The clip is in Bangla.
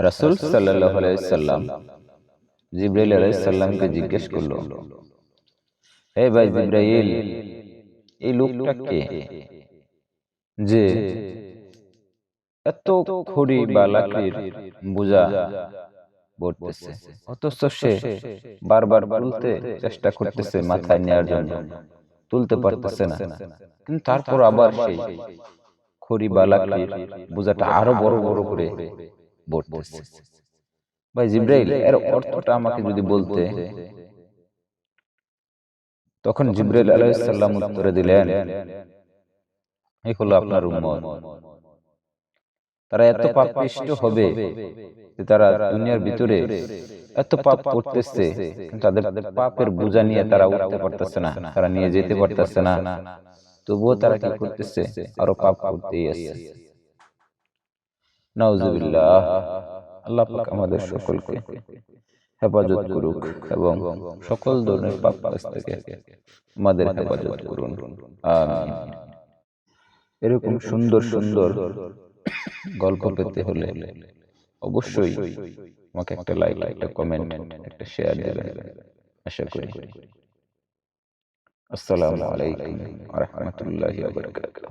রাসূল সাল্লাল্লাহু আলাইহি সাল্লাম জিবরাইল আলাইহিস সালামকে জিজ্ঞেস করলো, হে ভাই জিবরাইল, এই লোকটা কে যে এত খড়ি বা লাকড়ির বোঝা বর্তেছে, অথচ সে বারবার তুলতে চেষ্টা করতেছে মাথায় নেয়ার জন্য, তুলতে পারতেছে না, কিন্তু তারপর আবার সেই খড়ি বা লাকড়ির বোঝাটা আরো বড় বড় করে বর্তেছে। ভাই জিবরাইল, এর অর্থটা আমাকে যদি বলতে। তখন জিবরাইল আলাইহিস সালাম উত্তরে দিলেন, এই হলো আপনার উম্মত। তারা এত পাপিষ্ঠ হবে যে তারা দুনিয়ার ভিতরে এত পাপ করতেছে, কিন্তু তাদের পাপের বোঝা নিয়ে তারা উঠতে পারতেছে না, তারা নিয়ে যেতে পারতেছে না, তবুও তারা কি করতেছে, আরো পাপ করতেই আছে। নাউজুবিল্লাহ। আল্লাহ পাক আমাদের সকলকে হেফাজত করুক এবং সকল ধরনের পাপ কাজ থেকে আমাদের হেফাজত করুন, আমিন। এরকম সুন্দর সুন্দর গল্প পেতে হলে অবশ্যই আমাকে একটা লাইক, একটা কমেন্ট, একটা শেয়ার দিবেন আশা করি। আসসালামু আলাইকুম ওয়া রাহমাতুল্লাহি ওয়া বারাকাতুহু।